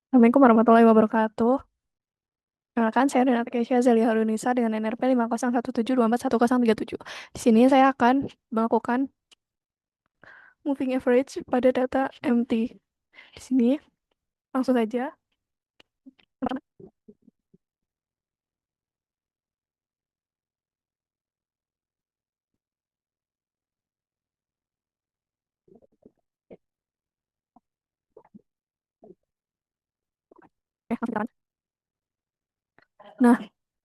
Assalamualaikum warahmatullahi wabarakatuh. Perkenalkan, saya Renata Keisha Zelia Harunisa dengan NRP 501724137. Di sini saya akan melakukan moving average pada data MT. Di sini langsung saja. Langsung jalan. Nah,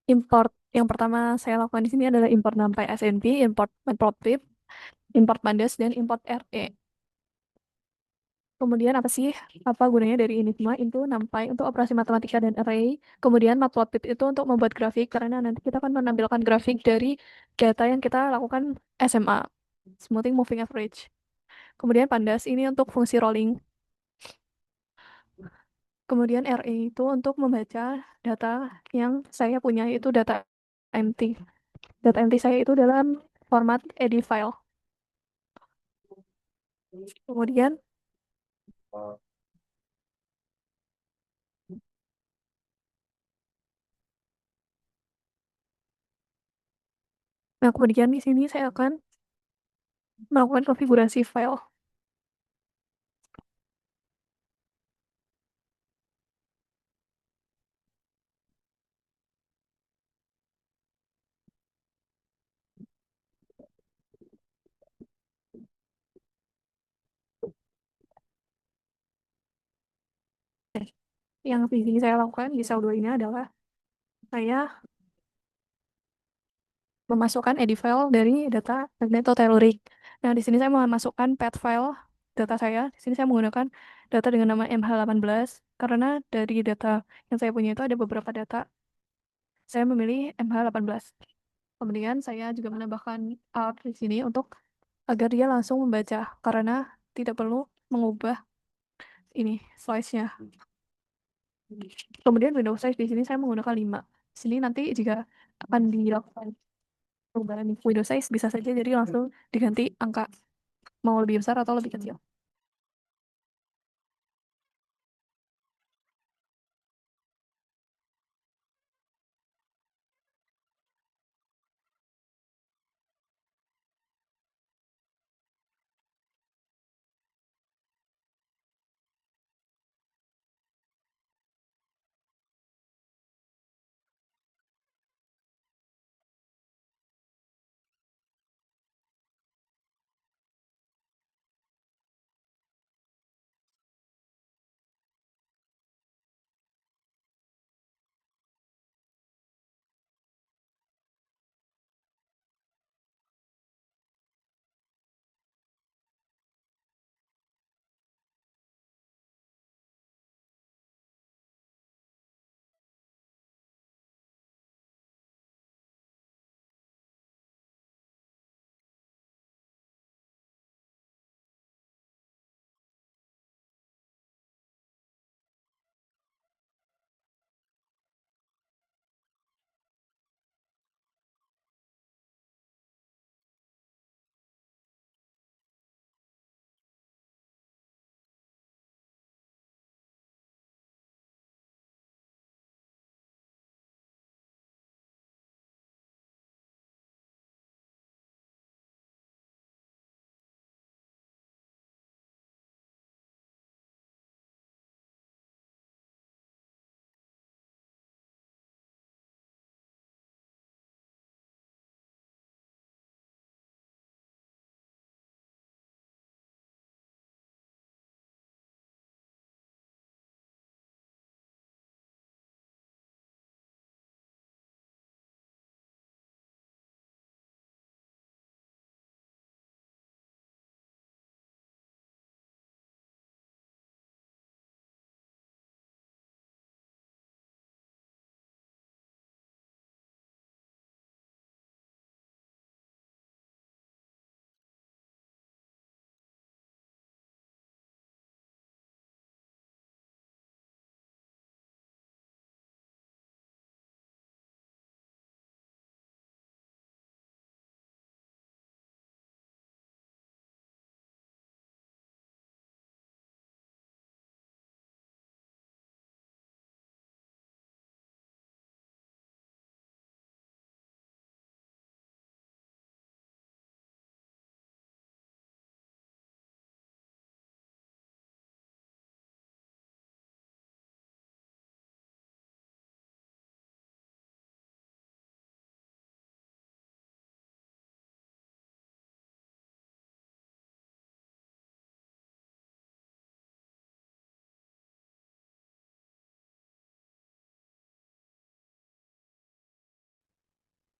import yang pertama saya lakukan di sini adalah import NumPy SNP, import Matplotlib, import Pandas, dan import RE. Kemudian apa gunanya dari ini semua? Itu NumPy untuk operasi matematika dan array. Kemudian Matplotlib itu untuk membuat grafik karena nanti kita akan menampilkan grafik dari data yang kita lakukan SMA, smoothing moving average. Kemudian Pandas ini untuk fungsi rolling. Kemudian RE itu untuk membaca data yang saya punya, itu data MT. Data MT saya itu dalam format EDI file. Kemudian, kemudian di sini saya akan melakukan konfigurasi file yang di sini saya lakukan di Sel 2 ini adalah saya memasukkan EDI file dari data magnetotelluric. Nah, di sini saya memasukkan path file data saya. Di sini saya menggunakan data dengan nama MH18 karena dari data yang saya punya itu ada beberapa data. Saya memilih MH18. Kemudian saya juga menambahkan alt di sini untuk agar dia langsung membaca karena tidak perlu mengubah ini slice-nya. Kemudian window size di sini saya menggunakan 5. Di sini nanti jika akan dilakukan perubahan window size bisa saja jadi langsung diganti angka mau lebih besar atau lebih kecil.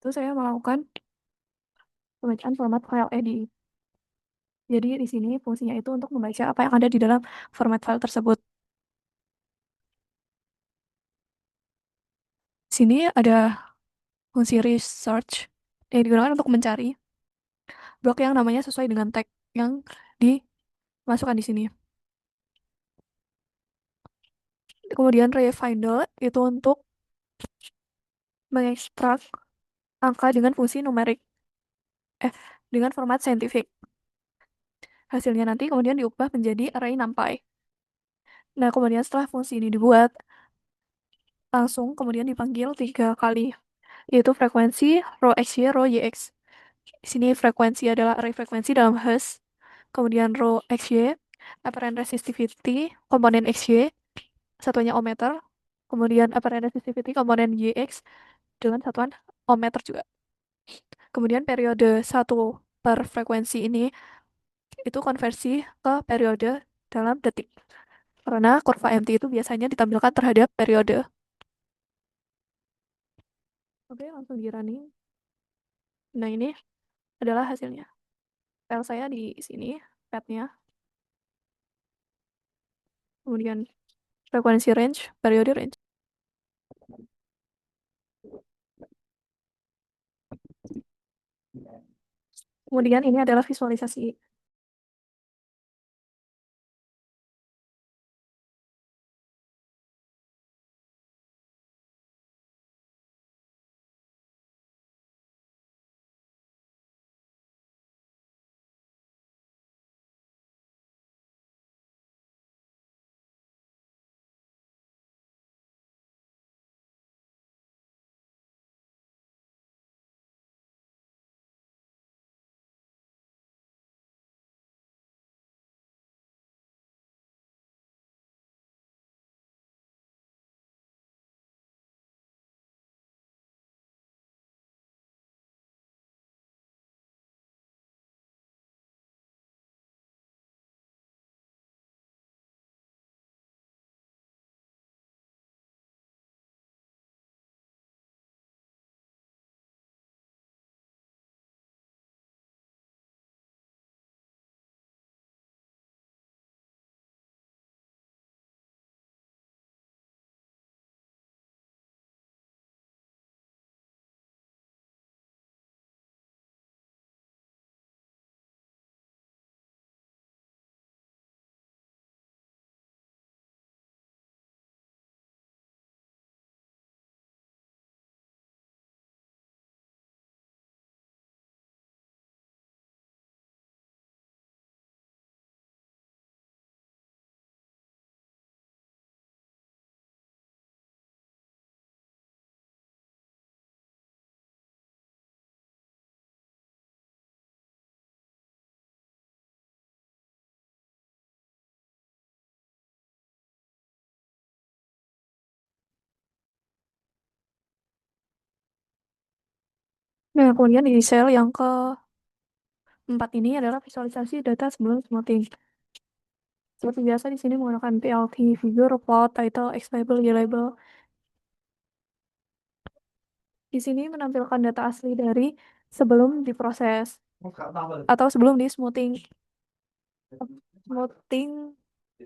itu saya melakukan pembacaan format file edit. Jadi di sini fungsinya itu untuk membaca apa yang ada di dalam format file tersebut. Di sini ada fungsi research yang digunakan untuk mencari blok yang namanya sesuai dengan tag yang dimasukkan di sini. Kemudian refinder itu untuk mengekstrak angka dengan fungsi numerik, eh, dengan format saintifik. Hasilnya nanti kemudian diubah menjadi array NumPy. Nah, kemudian setelah fungsi ini dibuat, langsung kemudian dipanggil 3 kali, yaitu frekuensi, row XY, row YX. Di sini frekuensi adalah array frekuensi dalam hash, kemudian row XY, apparent resistivity, komponen XY, satuannya ohmmeter, kemudian apparent resistivity, komponen YX, dengan satuan ohmmeter juga. Kemudian periode 1 per frekuensi ini itu konversi ke periode dalam detik. Karena kurva MT itu biasanya ditampilkan terhadap periode. Oke, langsung di running. Nah, ini adalah hasilnya. File saya di sini, path-nya. Kemudian frekuensi range, periode range. Kemudian ini adalah visualisasi. Nah, kemudian di sel yang keempat ini adalah visualisasi data sebelum smoothing. Seperti biasa di sini menggunakan PLT, figure, plot, title, X label, Y label. Di sini menampilkan data asli dari sebelum diproses atau sebelum di smoothing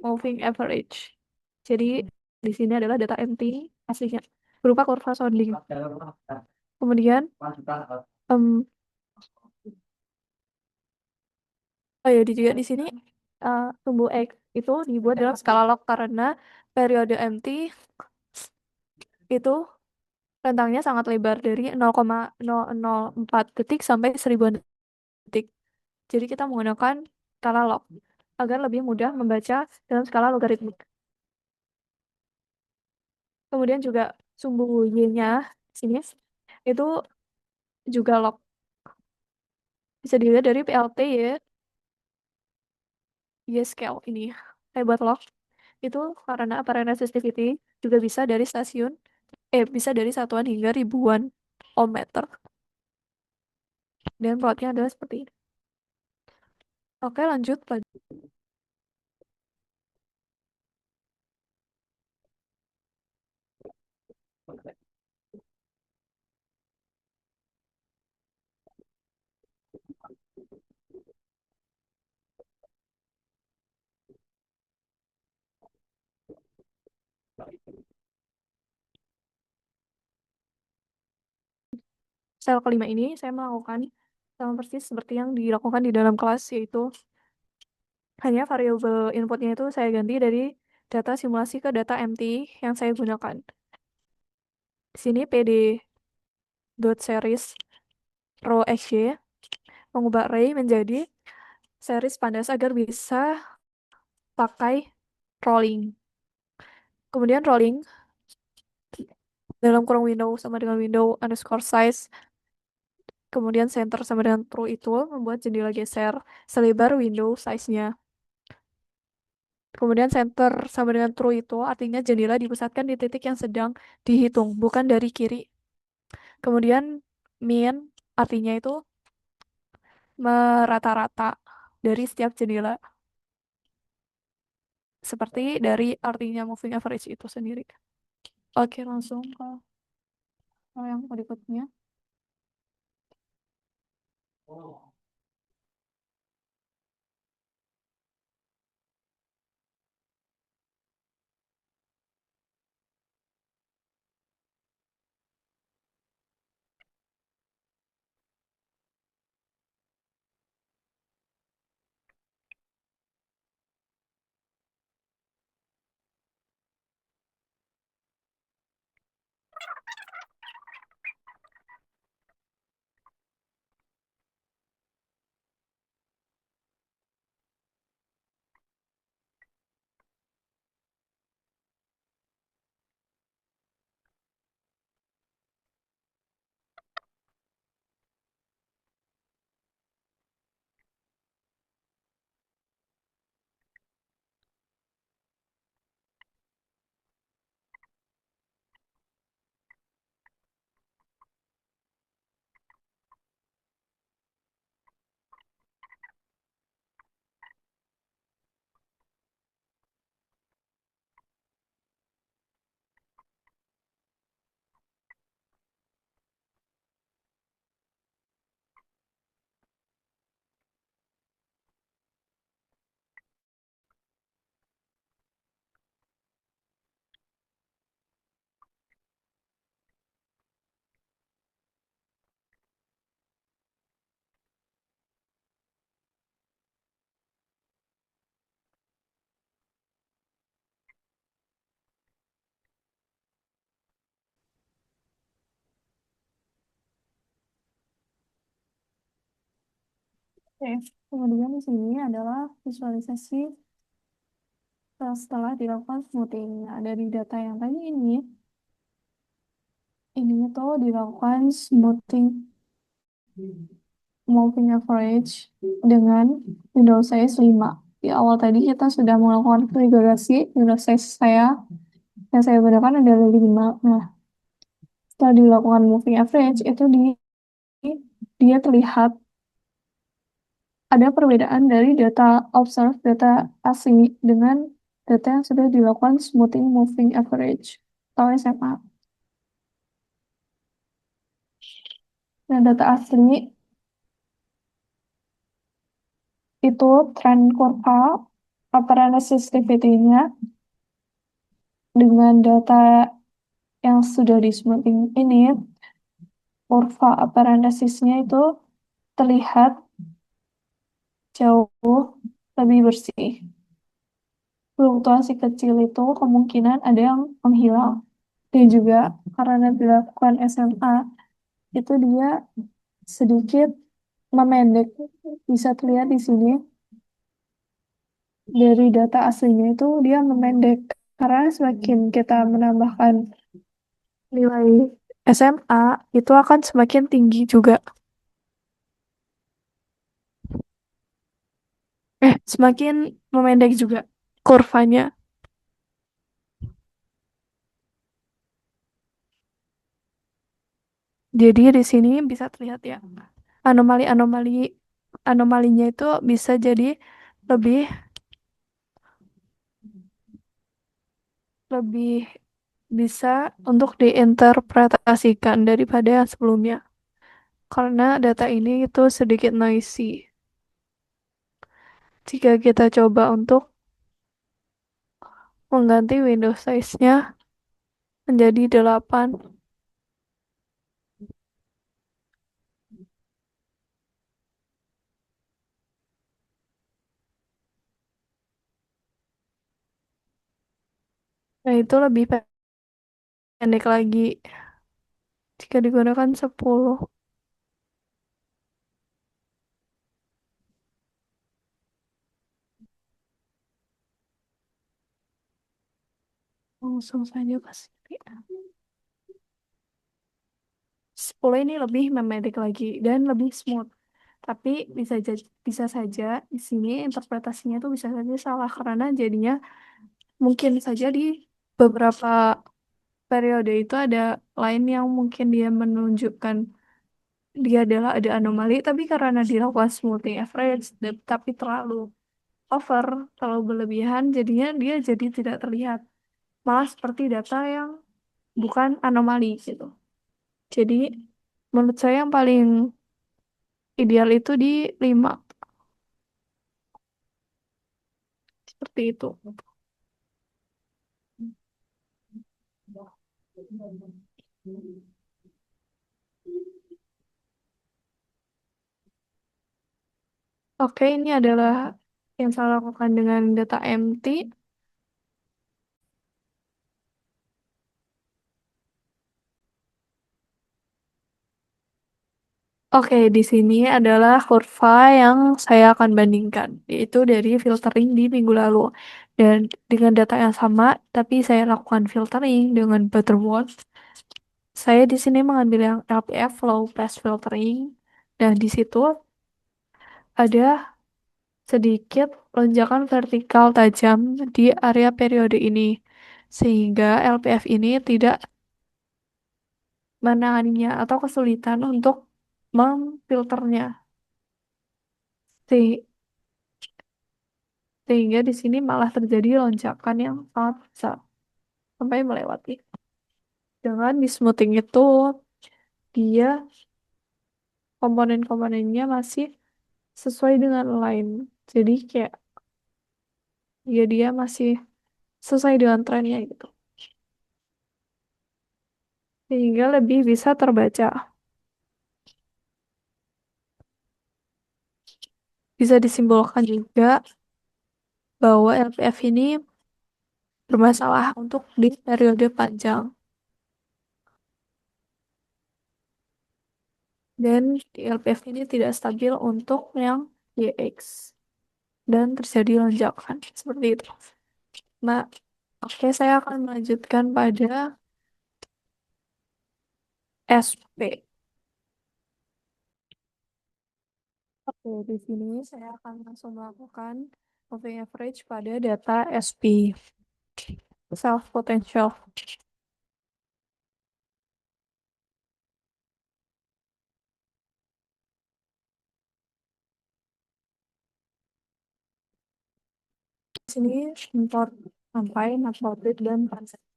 moving average. Jadi di sini adalah data MT aslinya berupa kurva sounding. Kemudian em, oh ya juga di sini sumbu X itu dibuat dalam skala log karena periode MT itu rentangnya sangat lebar dari 0,004 detik sampai 1000 detik. Jadi kita menggunakan skala log agar lebih mudah membaca dalam skala logaritmik. Kemudian juga sumbu Y-nya sini itu juga log. Bisa dilihat dari PLT ya, Y-scale ini. Saya buat log itu karena apparent resistivity juga bisa dari satuan hingga ribuan ohmmeter. Dan plotnya adalah seperti ini. Oke, lanjut. sel kelima ini saya melakukan sama persis seperti yang dilakukan di dalam kelas, yaitu hanya variabel inputnya itu saya ganti dari data simulasi ke data MT yang saya gunakan. Di sini pd.series row xy mengubah array menjadi series pandas agar bisa pakai rolling. Kemudian rolling dalam kurung window sama dengan window underscore size, kemudian center sama dengan true itu membuat jendela geser selebar window size-nya. Kemudian center sama dengan true itu artinya jendela dipusatkan di titik yang sedang dihitung, bukan dari kiri. Kemudian min artinya itu merata-rata dari setiap jendela. Seperti dari artinya moving average itu sendiri. Oke, langsung ke yang berikutnya. Oke, kemudian di sini adalah visualisasi setelah dilakukan smoothing. Nah, dari data yang tadi ini tuh dilakukan smoothing moving average dengan window size 5. Di awal tadi kita sudah melakukan konfigurasi window size saya yang saya gunakan adalah 5. Nah, setelah dilakukan moving average itu dia terlihat ada perbedaan dari data observe, data asli dengan data yang sudah dilakukan smoothing moving average atau SMA. Nah, data asli itu trend kurva apparent sensitivity-nya dengan data yang sudah di smoothing ini, kurva apparent-nya itu terlihat jauh lebih bersih. Fluktuasi kecil itu kemungkinan ada yang menghilang. Dan juga karena dilakukan SMA, itu dia sedikit memendek. Bisa terlihat di sini dari data aslinya itu dia memendek. Karena semakin kita menambahkan nilai SMA, itu akan semakin tinggi juga. Semakin memendek juga kurvanya. Jadi di sini bisa terlihat ya, anomali-anomali anomalinya itu bisa jadi lebih lebih bisa untuk diinterpretasikan daripada yang sebelumnya. Karena data ini itu sedikit noisy. Jika kita coba untuk mengganti window size-nya menjadi 8, Nah, itu lebih pendek lagi jika digunakan 10. Langsung saja pasti. 10 ini lebih memendek lagi dan lebih smooth. Tapi bisa saja di sini interpretasinya tuh bisa saja salah karena jadinya mungkin saja di beberapa periode itu ada lain yang mungkin dia menunjukkan dia adalah ada anomali, tapi karena dilakukan smoothing average tapi terlalu over, terlalu berlebihan, jadinya dia jadi tidak terlihat. Malah seperti data yang bukan anomali gitu. Jadi menurut saya yang paling ideal itu di 5 seperti itu. Oke, ini adalah yang saya lakukan dengan data MT. Oke, di sini adalah kurva yang saya akan bandingkan, yaitu dari filtering di minggu lalu. Dan dengan data yang sama, tapi saya lakukan filtering dengan Butterworth. Saya di sini mengambil yang LPF, Low Pass Filtering. Dan di situ ada sedikit lonjakan vertikal tajam di area periode ini. Sehingga LPF ini tidak menanganinya atau kesulitan untuk memfilternya. Se- Sehingga di sini malah terjadi lonjakan yang sangat besar sampai melewati. Dengan di smoothing itu dia komponen-komponennya masih sesuai dengan line. Jadi kayak dia masih sesuai dengan trennya gitu. Sehingga lebih bisa terbaca. Bisa disimpulkan juga bahwa LPF ini bermasalah untuk di periode panjang. Dan di LPF ini tidak stabil untuk yang YX. Dan terjadi lonjakan. Seperti itu. Nah, oke, saya akan melanjutkan pada SP. Oke, di sini saya akan langsung melakukan moving average pada data SP, self potential. Di sini import sampai not profit dan transaksi.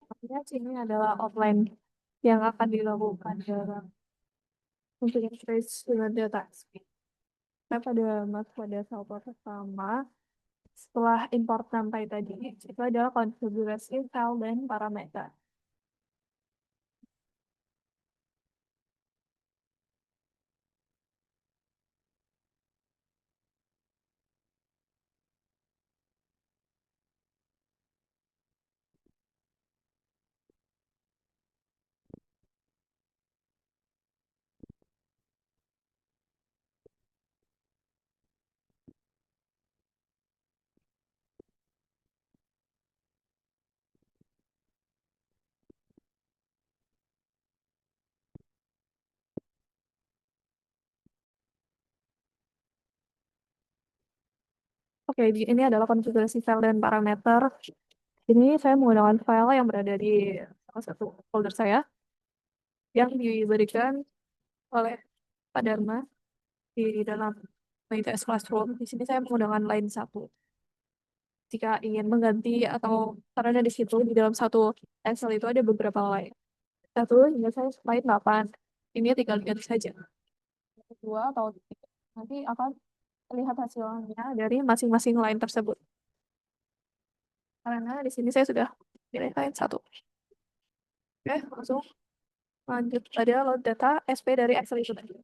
Artinya sini adalah outline yang akan dilakukan dalam moving average dengan data SP. Saya pada saldo pertama setelah import sampai tadi itu adalah konfigurasi file dan parameter. Oke, ini adalah konfigurasi file dan parameter. Ini saya menggunakan file yang berada di salah satu folder saya yang diberikan oleh Pak Dharma di dalam ITS Classroom. Di sini saya menggunakan line 1. Jika ingin mengganti atau karena di situ di dalam satu Excel itu ada beberapa line. Satu hingga saya line 8. Ini tinggal ganti saja. Dua atau tiga. Nanti akan terlihat hasilnya dari masing-masing line tersebut. Karena di sini saya sudah pilih line 1. Oke, langsung lanjut pada load data SP dari Excel itu tadi.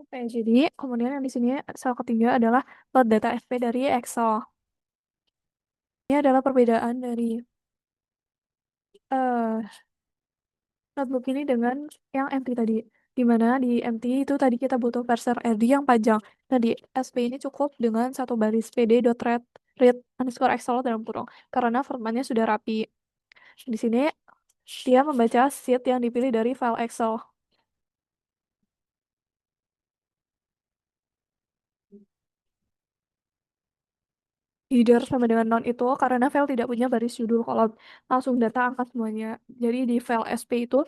Oke, jadi kemudian yang di sini soal ketiga adalah load data FP dari Excel. Ini adalah perbedaan dari eh, notebook ini dengan yang MT tadi. Di mana di MT itu tadi kita butuh parser RD yang panjang. Nah, di SP ini cukup dengan satu baris read underscore Excel dalam kurung. Karena formatnya sudah rapi. Di sini dia membaca sheet yang dipilih dari file Excel. Either sama dengan non itu karena file tidak punya baris judul kolom. Langsung data angka semuanya. Jadi di file SP itu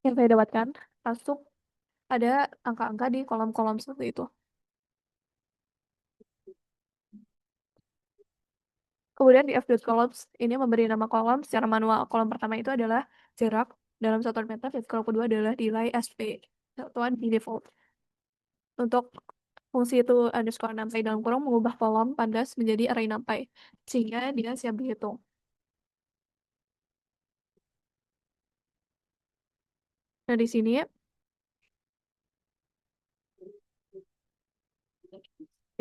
yang saya dapatkan langsung ada angka-angka di kolom-kolom seperti itu. Kemudian di f.columns ini memberi nama kolom secara manual. Kolom pertama itu adalah jarak dalam satuan meter, dan kolom kedua adalah nilai SP, satuan di default. Untuk fungsi itu underscore numpy dalam kurung mengubah kolom pandas menjadi array numpy, sehingga dia siap dihitung. Nah, di sini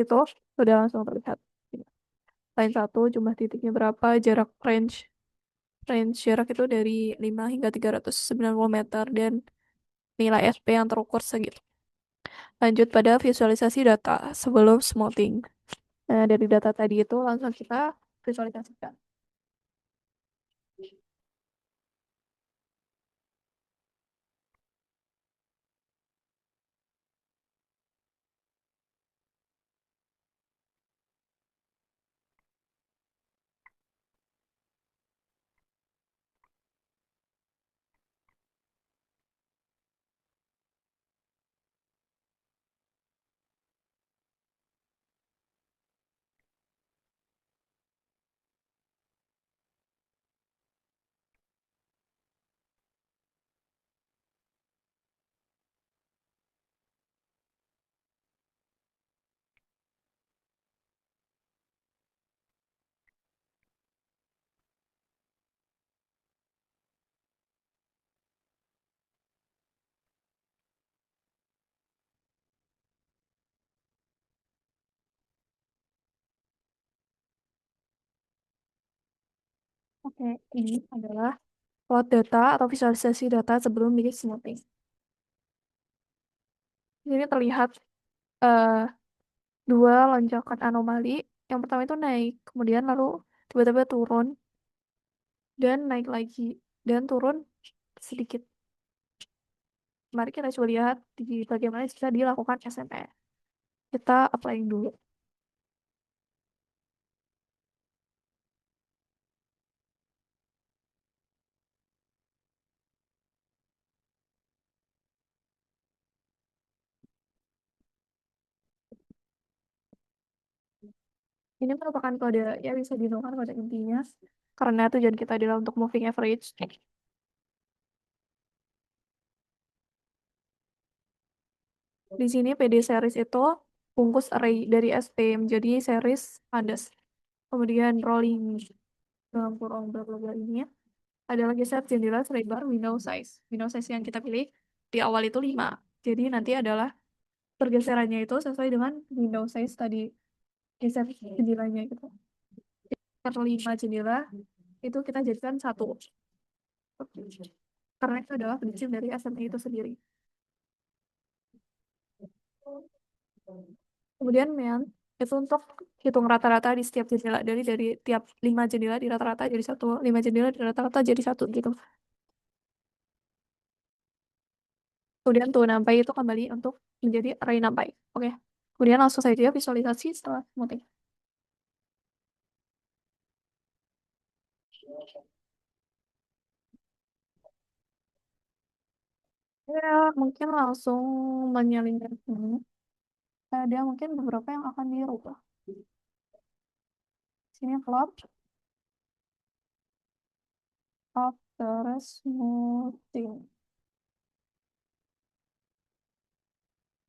itu sudah langsung terlihat. Line satu jumlah titiknya berapa, jarak range range jarak itu dari 5 hingga 390 meter, dan nilai SP yang terukur segitu. Lanjut pada visualisasi data sebelum smoothing. Nah, dari data tadi itu langsung kita visualisasikan. Oke, ini adalah plot data atau visualisasi data sebelum di smoothing. Di sini terlihat eh, dua lonjakan anomali. Yang pertama itu naik, kemudian lalu tiba-tiba turun, dan naik lagi, dan turun sedikit. Mari kita coba lihat di bagaimana jika dilakukan SME. Kita apply dulu. Ini merupakan kode ya, bisa ditemukan kode intinya. Karena tujuan kita adalah untuk moving average. Di sini PD series itu bungkus array dari SP menjadi series pandas. Kemudian rolling dalam kurung bla bla bla ini adalah geser jendela selebar window size. Window size yang kita pilih di awal itu 5. Jadi nanti adalah pergeserannya itu sesuai dengan window size tadi, geser jendelanya gitu. Per 5 jendela itu kita jadikan satu. Karena itu adalah prinsip dari SME itu sendiri. Kemudian men itu untuk hitung rata-rata di setiap jendela, dari tiap 5 jendela di rata-rata jadi satu, 5 jendela di rata-rata jadi satu gitu. Kemudian tuh nampai itu kembali untuk menjadi array nampai. Oke. Kemudian langsung saja visualisasi setelah smoothing. Ya, mungkin langsung menyalin ini. Ada mungkin beberapa yang akan dirubah. Sini plot after smoothing.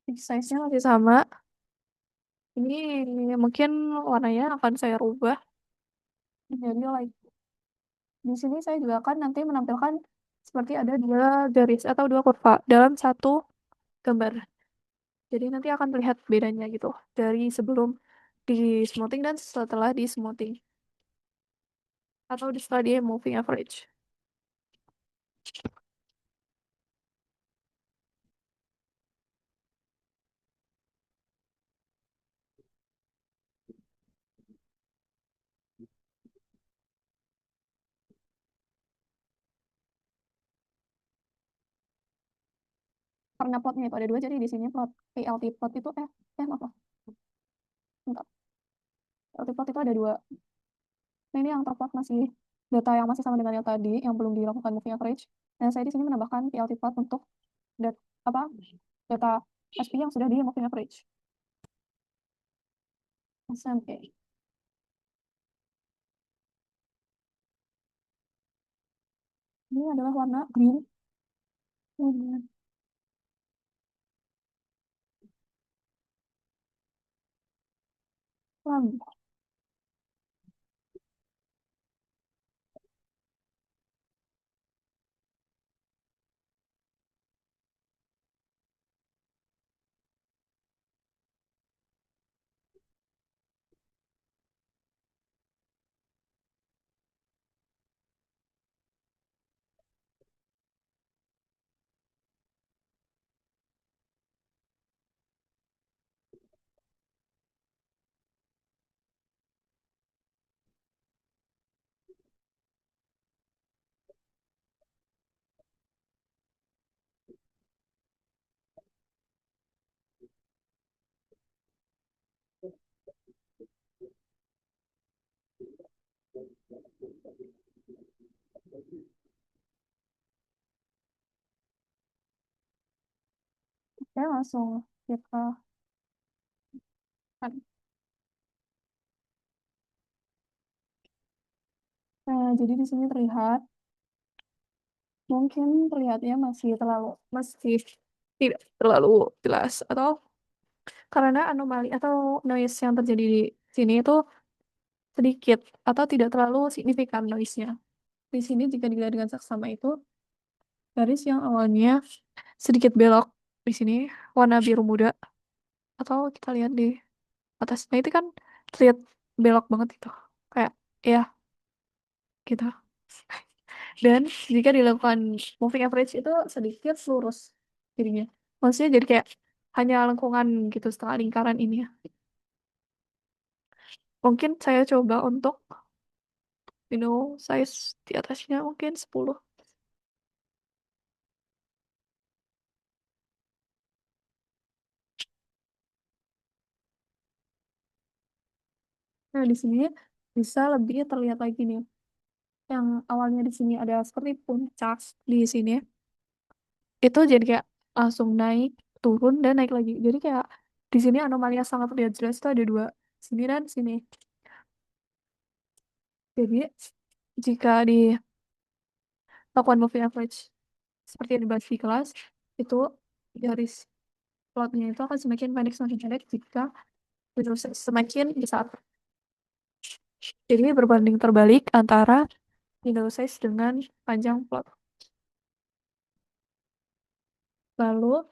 Fix size-nya masih sama. Ini mungkin warnanya akan saya rubah menjadi light. Di sini saya juga akan nanti menampilkan seperti ada dua garis atau dua kurva dalam satu gambar. Jadi nanti akan terlihat bedanya gitu dari sebelum di smoothing dan setelah di smoothing atau setelah di moving average. Karena plotnya itu ada dua, jadi di sini plot PLT plot itu apa? Enggak. PLT plot itu ada dua. Nah, ini yang terplot masih data yang masih sama dengan yang tadi, yang belum dilakukan moving average. Dan saya di sini menambahkan PLT plot untuk apa data SP yang sudah di moving average. SMA. Ini adalah warna green. Hmm, lamb. Oke, langsung kita kan. Nah, jadi di sini terlihat, mungkin terlihatnya masih tidak terlalu jelas, atau karena anomali atau noise yang terjadi di sini itu sedikit atau tidak terlalu signifikan noise-nya. Di sini jika dilihat dengan seksama itu, garis yang awalnya sedikit belok di sini warna biru muda, atau kita lihat di atas. Nah, itu kan terlihat belok banget itu. Kayak ya gitu. Dan jika dilakukan moving average itu sedikit lurus jadinya. Maksudnya jadi kayak hanya lengkungan gitu setengah lingkaran ini ya. Mungkin saya coba untuk size di atasnya mungkin 10. Nah, di sini bisa lebih terlihat lagi nih. Yang awalnya di sini ada seperti puncak di sini, itu jadi kayak langsung naik, turun, dan naik lagi. Jadi kayak di sini anomali yang sangat terlihat jelas itu ada dua, sini dan sini. Jadi jika dilakukan moving average seperti yang dibahas di kelas, itu garis plotnya itu akan semakin pendek jika terus semakin besar. Jadi berbanding terbalik antara window size dengan panjang plot. Lalu,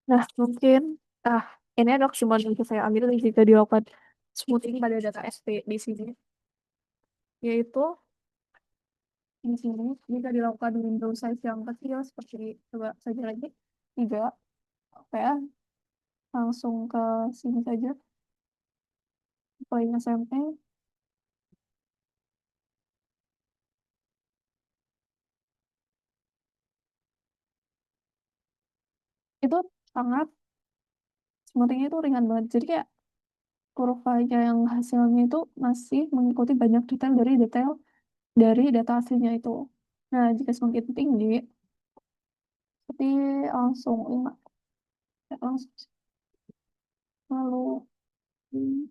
nah mungkin, ah ini adalah kesimpulan yang bisa saya ambil jika dilakukan smoothing pada data SP di sini, yaitu di sini jika dilakukan window size yang kecil seperti coba saja lagi tiga, oke ya, langsung ke sini saja, paling SMP itu sangat smoothingnya itu ringan banget. Jadi kayak kurvanya yang hasilnya itu masih mengikuti banyak detail dari data aslinya itu. Nah, jika semakin tinggi, seperti langsung 5, ya, langsung lalu hmm,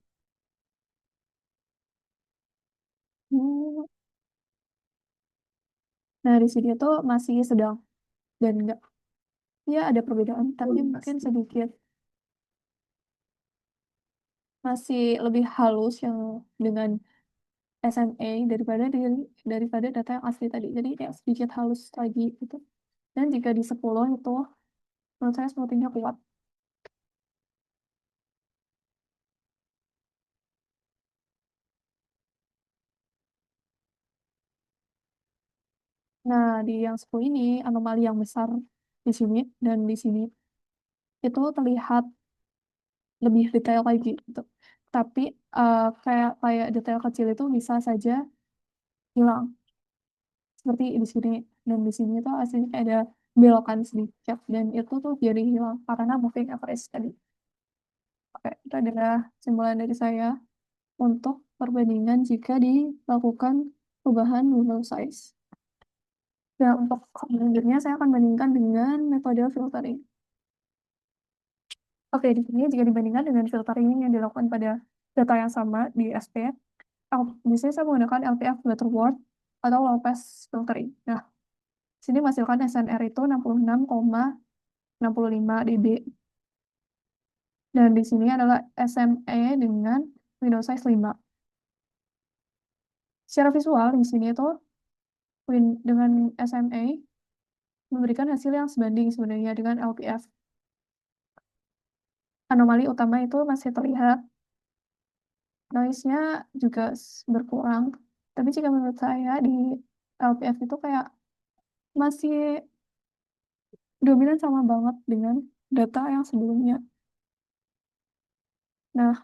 hmm. Nah, di sini tuh masih sedang dan enggak, ya ada perbedaan, tapi mungkin sedikit masih lebih halus yang dengan SMA daripada data yang asli tadi. Jadi kayak sedikit halus lagi gitu. Dan jika di 10 itu menurut saya smoothingnya kuat. Nah, di yang 10 ini anomali yang besar di sini dan di sini itu terlihat lebih detail lagi gitu. Tapi kayak kayak detail kecil itu bisa saja hilang. Seperti di sini dan di sini tuh aslinya kayak ada belokan sedikit dan itu tuh jadi hilang karena moving average tadi. Oke, itu adalah simpulan dari saya untuk perbandingan jika dilakukan perubahan window size. Dan untuk selanjutnya saya akan bandingkan dengan metode filtering. Oke, di sini jika dibandingkan dengan filtering yang dilakukan pada data yang sama di SP, di sini saya menggunakan LPF Butterworth atau low pass filtering. Nah, sini menghasilkan SNR itu 66,65 dB. Dan di sini adalah SME dengan window size 5. Secara visual di sini itu dengan SMA memberikan hasil yang sebanding sebenarnya dengan LPF. Anomali utama itu masih terlihat, noise-nya juga berkurang. Tapi jika menurut saya di LPF itu kayak masih dominan sama banget dengan data yang sebelumnya. Nah,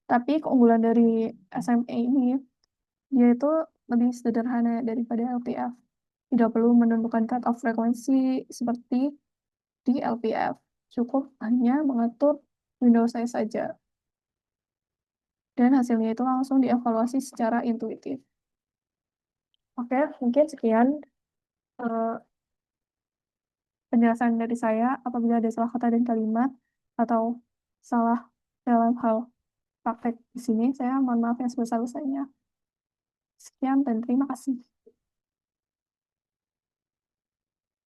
tapi keunggulan dari SMA ini, dia itu lebih sederhana daripada LPF. Tidak perlu menentukan cut-off frekuensi seperti di LPF. Cukup hanya mengatur window size saja. Dan hasilnya itu langsung dievaluasi secara intuitif. Oke, mungkin sekian eh, penjelasan dari saya. Apabila ada salah kata dan kalimat atau salah dalam hal praktek di sini, saya mohon maaf yang sebesar-besarnya. Sekian dan terima kasih.